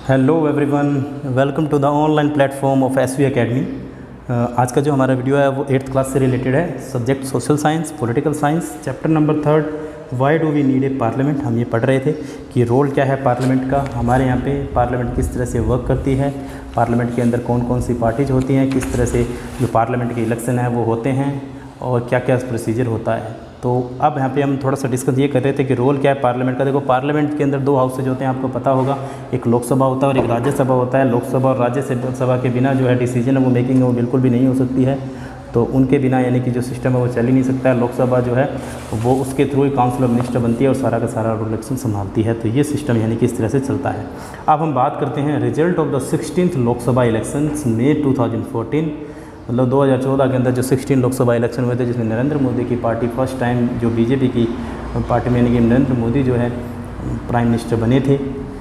Hello everyone, welcome to the online platform of SV academy. आज का जो हमारा वीडियो है वो 8th क्लास से रिलेटेड है। Subject social science, political science, chapter number 3, why do we need a parliament. हम ये पढ़ रहे थे कि रोल क्या है पार्लियामेंट का, हमारे यहाँ पे पार्लियामेंट किस तरह से वर्क करती है, पार्लियामेंट के अंदर कौन कौन सी पार्टीज होती हैं, किस तरह से जो पार्लियामेंट के इलेक्शन है वो होते हैं और क्या क्या प्रोसीजर होता है। तो अब यहाँ पे हम थोड़ा सा डिस्कस ये कर रहे थे कि रोल क्या है पार्लियामेंट का। देखो, पार्लियामेंट के अंदर 2 हाउसेज होते हैं, आपको पता होगा। एक लोकसभा होता है और एक राज्यसभा होता है। लोकसभा और राज्यसभा के बिना जो है डिसीजन है वो मेकिंग है वो बिल्कुल भी नहीं हो सकती है। तो उनके बिना यानी कि जो सिस्टम है वो चल ही नहीं सकता है। लोकसभा जो है वो उसके through he council of minister बनती है और सारा का सारा इलेक्शन संभालती है। तो ये सिस्टम यानी कि इस तरह से चलता है। अब हम बात करते हैं result of the 16th Lok Sabha elections मई 2014, मतलब 2014 के अंदर जो 16 लोकसभा इलेक्शन हुए थे, जिसमें नरेंद्र मोदी की पार्टी फर्स्ट टाइम जो बीजेपी की पार्टी में यानी कि नरेंद्र मोदी जो है प्राइम मिनिस्टर बने थे।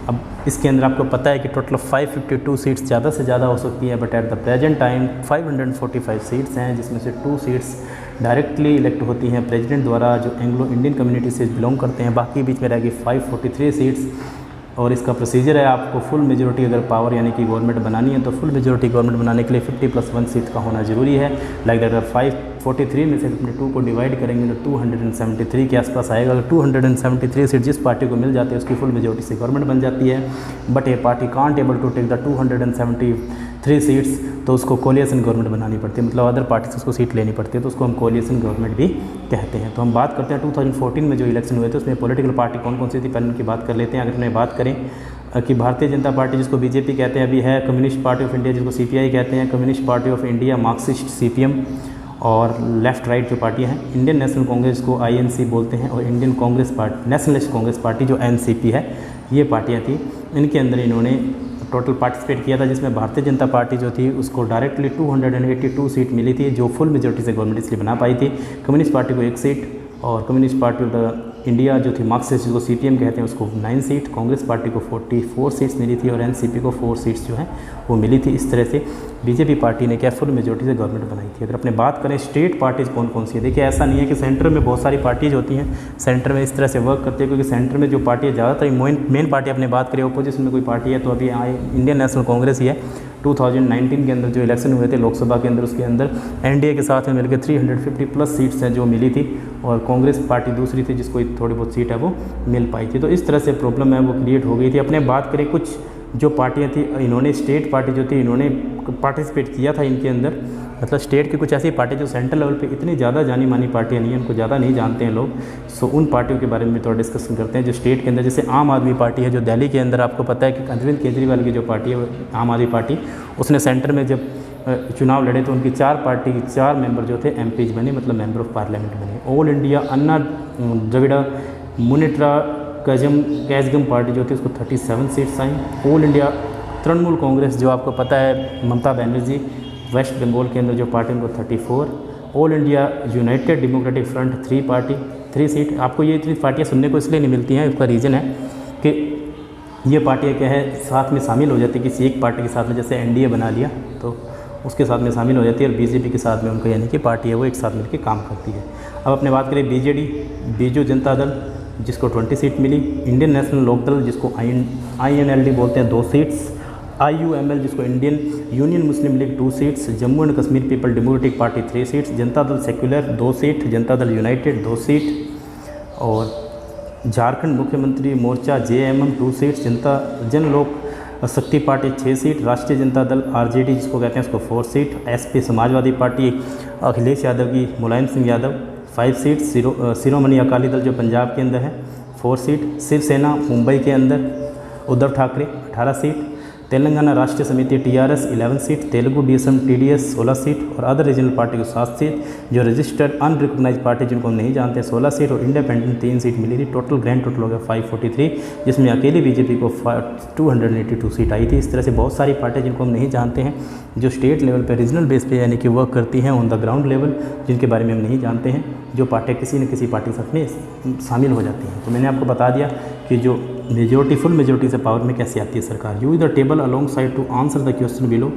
अब इसके अंदर आपको पता है कि टोटल 552 सीट्स ज़्यादा से ज़्यादा हो सकती है, but at the present time 545 seats हैं, जिसमें से 2 सीट्स डायरेक्टली इलेक्ट होती हैं प्रेसिडेंट द्वारा जो एंग्लो इंडियन कम्युनिटी से बिलोंग करते हैं। बाकी बीच में रहेगी 543 सीट्स। और इसका प्रोसीजर है, आपको फुल मेजॉरिटी अगर पावर यानी कि गवर्नमेंट बनानी है तो फुल मेजॉरिटी गवर्नमेंट बनाने के लिए 50+1 सीट का होना ज़रूरी है। लाइक अगर 543 में से अपने 2 को डिवाइड करेंगे तो 273 के आसपास आएगा। अगर 273 सीट जिस पार्टी को मिल जाती है उसकी फुल मेजॉरिटी से गवर्नमेंट बन जाती है। बट ये party can't able to take the 273 seats, तो उसको कोलिएशन गवर्नमेंट बनानी पड़ती है, मतलब अदर पार्टी से उसको सीट लेनी पड़ती है, तो उसको हम कोलिएशन गवर्नमेंट भी कहते हैं। तो हम बात करते हैं 2014 में जो इलेक्शन हुए थे उसमें पॉलिटिकल पार्टी कौन कौन सी थी, पहले उनकी बात कर लेते हैं। अगर हमें बात करें कि भारतीय जनता पार्टी जिसको बीजेपी कहते हैं अभी है, कम्युनिस्ट पार्टी ऑफ इंडिया जिसको सीपीआई कहते हैं, communist party of India, Marxist CPM, और लेफ़्ट राइट जो पार्टियां हैं, इंडियन नेशनल कांग्रेस को आईएनसी बोलते हैं, और Indian Congress party, nationalist Congress party जो एनसीपी है, ये पार्टियां थी। इनके अंदर इन्होंने टोटल पार्टिसिपेट किया था, जिसमें भारतीय जनता पार्टी जो थी उसको डायरेक्टली 282 सीट मिली थी, जो फुल मेजॉरिटी से गवर्नमेंट इसलिए बना पाई थी। कम्युनिस्ट पार्टी को 1 सीट, और communist party of the India जो थी मार्क्सिस्ट जिसको सीपीएम कहते हैं उसको 9 सीट, कांग्रेस पार्टी को 44 सीट्स मिली थी और एनसीपी को 4 सीट्स जो हैं वो मिली थी। इस तरह से बीजेपी पार्टी ने क्या फुल मेजॉरिटी से गवर्नमेंट बनाई थी। अगर अपने बात करें स्टेट पार्टीज़ कौन कौन सी है, देखिए ऐसा नहीं है कि सेंटर में बहुत सारी पार्टीज होती हैं, सेंटर में इस तरह से वर्क करती है, क्योंकि सेंटर में जो पार्टी है ज़्यादातर मेन पार्टी अपने बात करें अपोजिशन में कोई पार्टी है तो अभी इंडियन नेशनल कांग्रेस ही है। 2019 के अंदर जो इलेक्शन हुए थे लोकसभा के अंदर, उसके अंदर एनडीए के साथ में मिलकर 350+ सीट्स हैं जो मिली थी, और कांग्रेस पार्टी दूसरी थी जिसको थोड़ी बहुत सीट है वो मिल पाई थी। तो इस तरह से प्रॉब्लम है वो क्रिएट हो गई थी। अपने बात करें कुछ जो पार्टियां थी, इन्होंने स्टेट पार्टी जो थी इन्होंने पार्टिसिपेट किया था इनके अंदर, मतलब स्टेट की कुछ ऐसी पार्टी जो सेंट्रल लेवल पे इतनी ज़्यादा जानी मानी पार्टियां नहीं हैं, उनको ज़्यादा नहीं जानते हैं लोग। सो उन पार्टियों के बारे में थोड़ा डिस्कशन करते हैं जो स्टेट के अंदर, जैसे आम आदमी पार्टी है जो दिल्ली के अंदर, आपको पता है कि अरविंद केजरीवाल की जो पार्टी है आम आदमी पार्टी, उसने सेंटर में जब चुनाव लड़े तो उनकी 4 मेंबर जो थे एमपीज बने, मतलब मेंबर ऑफ पार्लियामेंट बने। ऑल इंडिया अन्ना द्रविड़ मुनेट्रा कैजगम पार्टी जो थी उसको 37 सीट्स आई। ऑल इंडिया तृणमूल कांग्रेस जो आपको पता है ममता बनर्जी, वेस्ट बंगाल के अंदर जो पार्टी उनको 34। All India United democratic front 3 seat. आपको ये इतनी पार्टियाँ सुनने को इसलिए नहीं मिलती हैं, उसका रीज़न है कि ये पार्टियाँ क्या है साथ में शामिल हो जाती है किसी एक पार्टी के साथ में, जैसे एनडीए बना लिया तो उसके साथ में शामिल हो जाती है, और बीजेपी के साथ में उनको यानी कि पार्टी है वो एक साथ मिलकर काम करती है। अब अपने बात करें बीजेडी, बीजू जनता दल जिसको 20 सीट मिली, इंडियन नेशनल लोकदल जिसको INLD बोलते हैं 2 सीट्स, IUML जिसको Indian union Muslim league 2 seats, Jammu and Kashmir people democratic party 3 seats, Janata Dal secular 2 seat, Janata Dal United 2 seat, और झारखंड मुख्यमंत्री मोर्चा JMM 2 सीट्स, जन लोक शक्ति पार्टी 6 सीट, राष्ट्रीय जनता दल RJD जिसको कहते हैं उसको 4 seat, SP Samajwadi party Akhilesh Yadav की मुलायम सिंह यादव 5 सीट, शिरोमणि अकाली दल जो पंजाब के अंदर है 4 सीट, शिवसेना मुंबई के अंदर उद्धव ठाकरे 18 सीट, तेलंगाना राष्ट्रीय समिति TRS 11 seat, Telugu DSM TDS 16 seat, और अदर रीजनल पार्टी को 7 सीट, जो रजिस्टर्ड अनरिकॉग्नाइज्ड पार्टी जिनको हम नहीं जानते 16 सीट, और इंडिपेंडेंट 3 सीट मिली थी। टोटल ग्रैंड टोटल हो गया 543, जिसमें अकेली बीजेपी को 282 सीट आई थी। इस तरह से बहुत सारी पार्टियाँ जिनको हम नहीं जानते हैं, जो स्टेट लेवल पर रीजनल बेस पे यानी कि वर्क करती हैं ऑन द ग्राउंड लेवल, जिनके बारे में हम नहीं जानते हैं, जो पार्टियाँ किसी न किसी पार्टी के साथ में शामिल हो जाती हैं। तो मैंने आपको बता दिया कि जो मेजॉरिटी फुल मेजॉरिटी से पावर में कैसे आती है सरकार। Use the table alongside to answer the question below.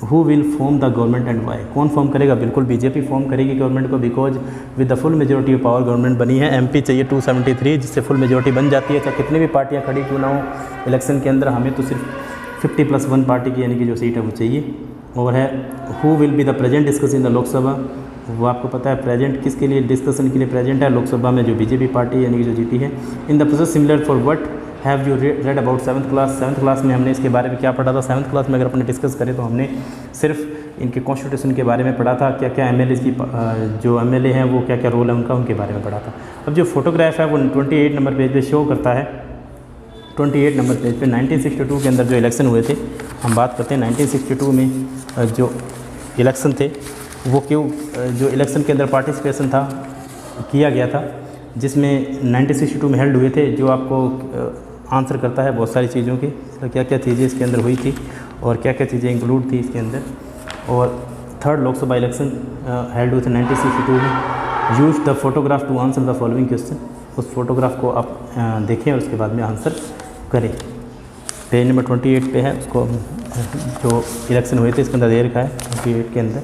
Who will form the government and why, कौन फॉर्म करेगा? बिल्कुल बीजेपी फॉर्म करेगी गवर्नमेंट को, because with the full majority of power government बनी है। एमपी चाहिए 273, जिससे फुल मेजोरिटी बन जाती है, चाहे कितनी भी पार्टियां खड़ी क्यों ना हो इलेक्शन के अंदर, हमें तो सिर्फ 50+1 पार्टी की यानी कि जो सीट है वो चाहिए। और है who will be the present discuss in the Lok Sabha, वो आपको पता है प्रेजेंट किसके लिए डिस्कशन के लिए प्रेजेंट है, लोकसभा में जो बीजेपी पार्टी यानी कि जो जीती है। In the process similar for what have you read about 7th class, 7th class में हमने इसके बारे में क्या पढ़ा था? 7th क्लास में अगर अपने डिस्कस करें तो हमने सिर्फ इनके कॉन्स्टिट्यूशन के बारे में पढ़ा था, क्या क्या एमएलए की जो एमएलए हैं वो क्या क्या रोल है उनका, उनके बारे में पढ़ा था। अब जो फोटोग्राफ है वो 28 नंबर पेज पे शो करता है। 28 नंबर पेज पे 1962 के अंदर जो इलेक्शन हुए थे, हम बात करते हैं 1962 में जो इलेक्शन थे वो क्यों, जो इलेक्शन के अंदर पार्टिसिपेशन था किया गया था, जिसमें 1962 में हेल्ड हुए थे, जो आपको आंसर करता है बहुत सारी चीज़ों की, तो क्या क्या चीज़ें इसके अंदर हुई थी और क्या क्या चीज़ें इंक्लूड थी इसके अंदर। और 3rd लोकसभा इलेक्शन हेल्ड हुए थे 1962 में। Use the photograph to answer the following question, उस फोटोग्राफ को आप देखें और उसके बाद में आंसर करें। पेज नंबर 28 पे है, उसको जो इलेक्शन हुए थे इसके अंदर दे रखा है 28 के अंदर।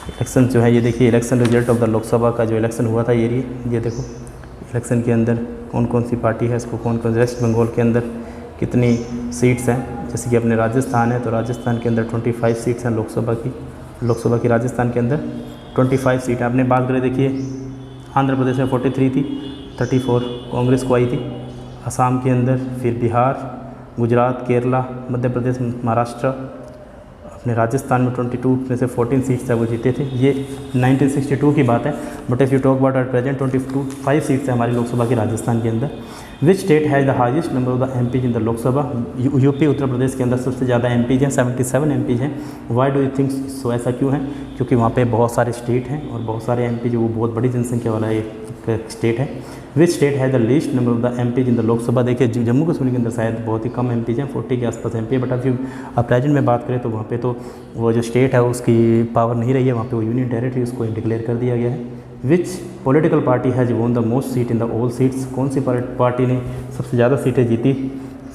इलेक्शन जो है ये देखिए, election result of the Lok Sabha का जो इलेक्शन हुआ था ये देखो, इलेक्शन के अंदर कौन कौन सी पार्टी है, इसको कौन कौन, वेस्ट बंगाल के अंदर कितनी सीट्स हैं, जैसे कि अपने राजस्थान है तो राजस्थान के अंदर 25 सीट्स हैं लोकसभा की राजस्थान के अंदर 25 सीट है। आपने बात करें देखिए, आंध्र प्रदेश में 43 थी, 34 कांग्रेस को आई थी, असम के अंदर, फिर बिहार, गुजरात, केरला, मध्य प्रदेश, महाराष्ट्र, अपने राजस्थान में 22 में से 14 सीट्स है वो जीते थे। ये 1962 की बात है। But if you talk about at present 25 seats है हमारी लोकसभा की राजस्थान के अंदर। Which state has the highest number of the MPs in the Lok Sabha, UP Uttar Pradesh के अंदर सबसे ज़्यादा एमपीज हैं, 77 एमपीज हैं। Why do you think so, ऐसा क्यों है? क्योंकि वहाँ पे बहुत सारे स्टेट हैं और बहुत सारे एमपी, जो वो बहुत बड़ी जनसंख्या वाला एक स्टेट है। विच state has the least number of the MPs in the Lok Sabha, देखिए जम्मू कश्मीर के अंदर शायद बहुत ही कम एमपीज हैं, 40 के आसपास एमपी है। बट अब प्रेजेंट में बात करें तो वहाँ पे तो वो जो स्टेट है उसकी पावर नहीं रही है, वहाँ पे वो यूनियन टेरिटरी उसको डिक्लेयर कर दिया गया है। विच political party has won the most seat in the all seats, कौन सी पार्टी ने सबसे ज़्यादा सीटें जीती?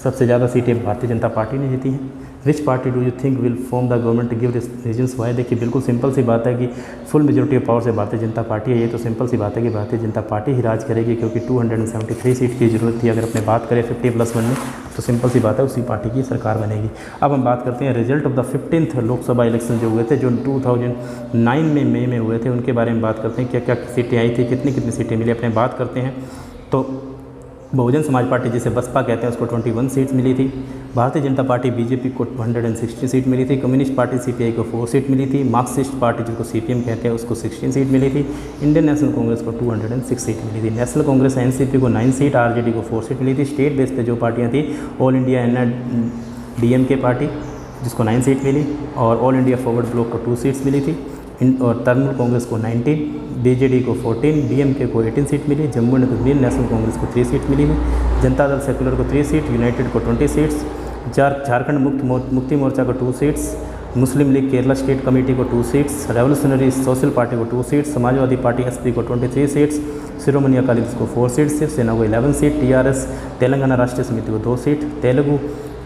सबसे ज़्यादा सीटें भारतीय जनता पार्टी ने जीती हैं। Which party do you think will form the government to give reasons why, देखिए बिल्कुल सिंपल सी बात है कि फुल मेजोरिटी ऑफ पावर से भारतीय जनता पार्टी है। ये तो सिंपल सी बात है कि भारतीय जनता पार्टी ही राज करेगी, क्योंकि 273 सीट की ज़रूरत थी। अगर अपने बात करें 50+1 में, तो सिंपल सी बात है उसी पार्टी की सरकार बनेगी। अब हम बात करते हैं result of the 15th Lok Sabha election जो हुए थे, जो 2009 में मई में हुए थे, उनके बारे में बात करते हैं। क्या क्या सीटें आई थी, कितनी कितनी सीटें मिली, अपने बात करते हैं। तो बहुजन समाज पार्टी जिसे बसपा कहते हैं उसको 21 सीट्स मिली थी। भारतीय जनता पार्टी बीजेपी को 160 सीट मिली थी। कम्युनिस्ट पार्टी सीपीआई को 4 सीट मिली थी। मार्क्सिस्ट पार्टी जिसको सीपीएम कहते हैं उसको 16 सीट मिली थी। इंडियन नेशनल कांग्रेस को 206 सीट मिली थी। नेशनल कांग्रेस एनसीपी को 9 सीट, आरजेडी को 4 सीट मिली थी। स्टेट बेस पे जो पार्टियाँ थी, ऑल इंडिया डीएमके पार्टी जिसको 9 सीट मिली, और ऑल इंडिया फॉरवर्ड ब्लॉक को 2 सीट्स मिली थी, और तृणमूल कांग्रेस को 19, बीजेडी को 14, डीएमके को 18 सीट मिली, Jammu and Kashmir National Congress को 3 सीट मिली है, जनता दल सेकुलर को 3 सीट, यूनाइटेड को 20 सीट्स, झारखंड मुक्ति मोर्चा को 2 सीट्स, मुस्लिम लीग केरला स्टेट कमेटी को 2 सीट्स, रेवोल्यूशनरी सोशल पार्टी को 2 सीट्स, समाजवादी पार्टी एसपी को 23 सीट्स, शिरोमणि अकाली दल को 4 सीट्स, शिवसेना को 11 सीट, टीआरएस तेलंगाना राष्ट्रीय समिति को 2 सीट, तेलुगु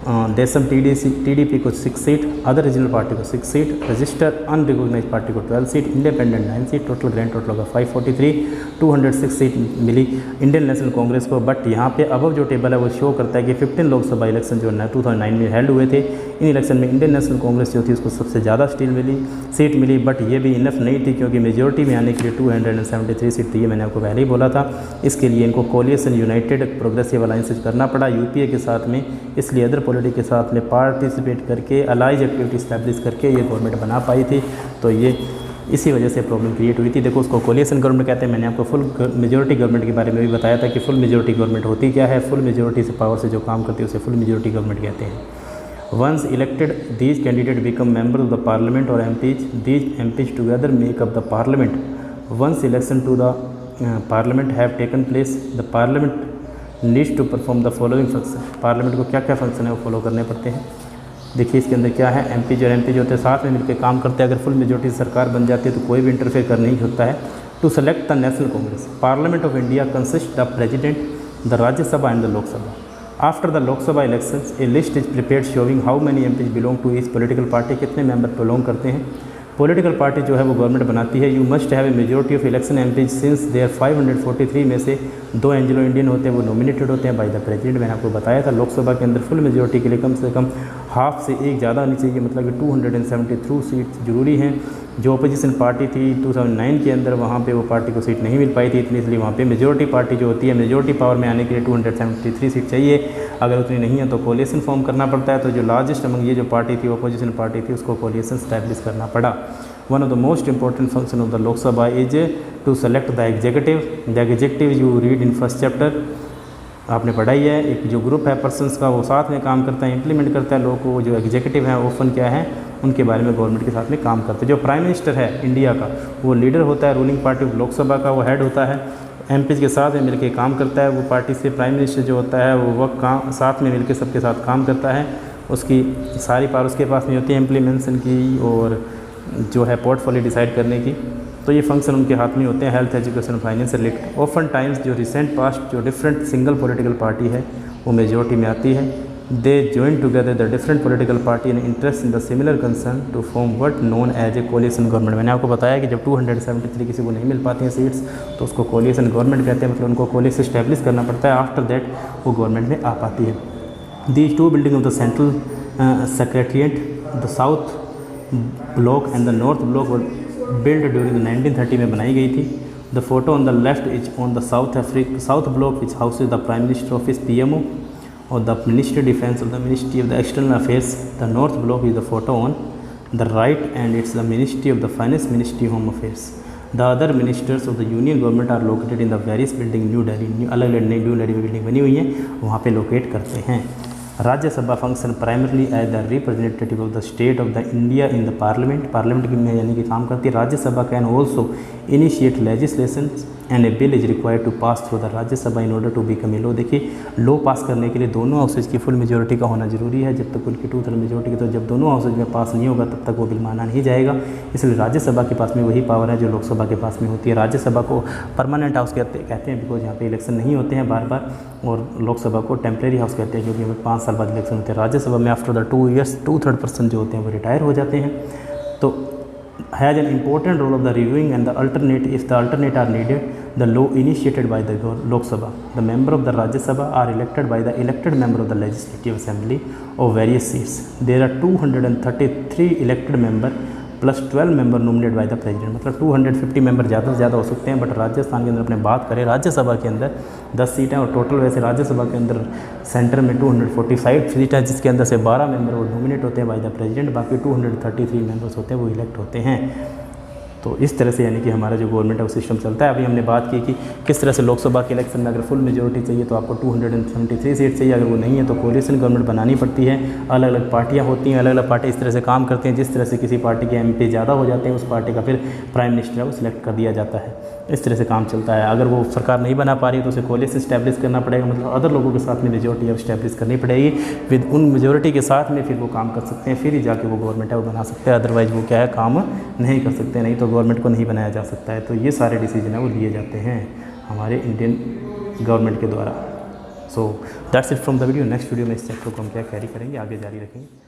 देशम टीडीपी को 6 सीट, अदर रीजनल पार्टी को 6 सीट, रजिस्टर अनरिकॉग्नाइज्ड पार्टी को 12 seat, independent 9 seat, total grand total होगा 543, 206 सीट मिली इंडियन नेशनल कांग्रेस को। बट यहाँ पे अबव जो टेबल है वो शो करता है कि 15 लोकसभा इलेक्शन जो 2009 में हेल्ड हुए थे, इन इलेक्शन में इंडियन नेशनल कांग्रेस जो थी उसको सबसे ज़्यादा सीट मिली। बट ये भी इनफ नहीं थी, क्योंकि मेजोरिटी में आने के लिए 273 सीट थी, ये मैंने आपको पहले ही बोला था। इसके लिए इनको कोलिएशन यूनाइटेड प्रोग्रेसिव अलायंस करना पड़ा यूपीए के साथ में, इसलिए अदर पॉलिटिक्स के साथ में पार्टिसिपेट करके अलाइज एक्टिविटी इस्टेब्लिश करके ये गवर्नमेंट बना पाई थी। तो ये इसी वजह से प्रॉब्लम क्रिएट हुई थी। देखो उसको कोलिएशन गवर्नमेंट कहते हैं। मैंने आपको फुल मेजोरिटी गवर्नमेंट के बारे में भी बताया था कि फुल मेजोरिटी गवर्नमेंट होती क्या है। फुल मेजोरिटी से पावर से जो काम करती है उसे फुल मेजोरिटी गवर्नमेंट कहते हैं। Once elected these candidate become member of the parliament और MPs, these MPs together make up the parliament. Once election to the parliament have taken place, the parliament needs to perform the following function. Parliament को क्या क्या function है वो follow करने पड़ते हैं। देखिए इसके अंदर क्या है, एमपी और एमपी जो होते हैं साथ में मिलकर काम करते हैं। अगर फुल मेजोरिटी सरकार बन जाती है तो कोई भी इंटरफेयर कर नहीं होता है। To select the National Congress, parliament of India consist the president, the Rajya Sabha and the Lok Sabha. After the Lok Sabha elections a list is prepared showing how many MPs belong to each political party, कितने member belong करते हैं। Political party जो है वो government बनाती है। You must have a majority of election MPs since there 543 में से 2 एंग्लो इंडियन होते हैं, वो नॉमिनेटेड होते हैं बाय द प्रेसिडेंट। मैंने आपको बताया था लोकसभा के अंदर फुल मेजोरिटी के लिए कम से कम हाफ से एक ज़्यादा होनी चाहिए, मतलब कि 273 सीट जरूरी हैं। जो अपोजिशन पार्टी थी 2009 के अंदर, वहाँ पे वो पार्टी को सीट नहीं मिल पाई थी इतनी, इसलिए वहाँ पे मेजोरिटी पार्टी जो होती है, मेजोरिटी पावर में आने के लिए 273 सीट चाहिए। अगर उतनी नहीं है तो कोलिशन फॉर्म करना पड़ता है। तो जो लार्जेस्ट अमंग ये जो पार्टी थी, अपोजिशन पार्टी थी, उसको कोलिशन स्टैब्लिश करना पड़ा। One of the most important function of the Lok Sabha is to select the executive. The executive you read in first chapter, आपने पढ़ाई है। एक जो ग्रुप है पर्सनस का, वो साथ में काम करता है, इंप्लीमेंट करता है लोगों को। जो एग्जीक्यूटिव है ऑफन क्या है, उनके बारे में गवर्नमेंट के साथ में काम करते हैं। जो प्राइम मिनिस्टर है इंडिया का, वो लीडर होता है रूलिंग पार्टी ऑफ लोकसभा का, वो हेड होता है। एमपीज के साथ में मिलकर काम करता है वो पार्टी से। प्राइम मिनिस्टर जो होता है वो वक्त काम साथ में मिलकर सबके साथ काम करता है। उसकी सारी पावर उसके पास में होती है इम्प्लीमेंटेशन की और जो है पोर्टफोलियो डिसाइड करने की। तो ये फंक्शन उनके हाथ में होते हैं, हेल्थ, एजुकेशन, फाइनेंस से रिलेटेड। ऑफन टाइम्स जो रिसेंट पास्ट जो डिफरेंट सिंगल पॉलिटिकल पार्टी है वो मेजोरिटी में आती है। They join together the different political party and interest in the similar concern to form what known as a coalition government. मैंने आपको बताया कि जब 273 किसी को नहीं मिल पाती हैं सीट्स तो उसको कोलिशन गवर्नमेंट कहते हैं, मतलब उनको कोलिशन स्टैब्लिश करना पड़ता है। आफ्टर दैट वो गवर्नमेंट में आ पाती है। These 2 building of the central secretariat, the south block and the north block build during 1930 में बनाई गई थी। The photo on the left is on the south block which house is the prime minister office PMO और the ministry defence और the ministry of the external affairs. The north block is the photo on the right and it's the ministry of the finance, ministry home affairs. The other ministers of the union government are located in the various building New Delhi. अलग अलग नई new Delhi में building बनी हुई है, वहाँ पे locate करते हैं। Rajya Sabha function primarily as the representative of the state of the India in the parliament की में यानी कि काम करती है। Rajya Sabha can also initiate legislation and a bill is required to pass through the Rajya Sabha in order to become a law. देखिए law pass करने के लिए दोनों हाउसेज की फुल मेजोरिटी का होना जरूरी है। जब तक उनकी 2/3 मेजोरिटी की, तो जब दोनों हाउसेज में पास नहीं होगा तब तक वो बिल माना नहीं जाएगा। इसलिए राज्यसभा के पास में वही पावर है जो लोकसभा के पास में होती है। राज्यसभा को परमानेंट हाउस कहते हैं बिकॉज यहाँ पे इलेक्शन नहीं होते हैं बार बार, और लोकसभा को टेम्प्रेरी हाउस कहते हैं क्योंकि हमें 5 साल बाद इलेक्शन होते हैं। राज्यसभा में आफ्टर द 2 years 2/3% जो होते हैं वो रिटायर हो जाते हैं। तो has an important role of the reviewing and the alternate if the alternate are needed the law initiated by the Lok Sabha. The member of the Rajya Sabha are elected by the elected member of the legislative assembly of various seats. There are 233 elected member plus 12 member nominated by the president. मतलब 250 member ज़्यादा से ज़्यादा हो सकते हैं। But Rajasthan के अंदर अपने बात करें, राज्यसभा के अंदर 10 सीटें और टोटल वैसे राज्यसभा के अंदर सेंटर में 245 सीट है, जिसके अंदर से 12 मेंबर वो नॉमिनेट होते हैं बाय द प्रेसिडेंट, बाकी 233 मेंबर्स होते हैं वो इलेक्ट होते हैं। तो इस तरह से यानी कि हमारा जो गवर्नमेंट है वो सिस्टम चलता है। अभी हमने बात की कि किस तरह से लोकसभा के इलेक्शन में अगर फुल मेजोरिटी चाहिए तो आपको 273 सीट चाहिए, अगर वो नहीं है तो कोलिशन गवर्नमेंट बनानी पड़ती है। अलग अलग पार्टियां होती हैं, अलग अलग पार्टी इस तरह से काम करते हैं। जिस तरह से किसी पार्टी के MP ज़्यादा हो जाते हैं उस पार्टी का फिर प्राइम मिनिस्टर है वो सिलेक्ट कर दिया जाता है। इस तरह से काम चलता है। अगर वो सरकार नहीं बना पा रही तो उसे कोलिशन इस्टेब्लिश करना पड़ेगा, मतलब अदर लोगों के साथ में मेजोरिटी अब इस्टेब्लिश करनी पड़ेगी। विद उन मेजोरिटी के साथ में फिर वो काम कर सकते हैं, फिर ही जाके वो गवर्नमेंट है वो बना सकते हैं। अदरवाइज वो क्या है काम नहीं कर सकते, नहीं तो गवर्नमेंट को नहीं बनाया जा सकता है। तो ये सारे डिसीजन है वो लिए जाते हैं हमारे इंडियन गवर्नमेंट के द्वारा। So that's it from the video. Next video में इस चैप्टर को हम क्या कैरी करेंगे, आगे जारी रखेंगे।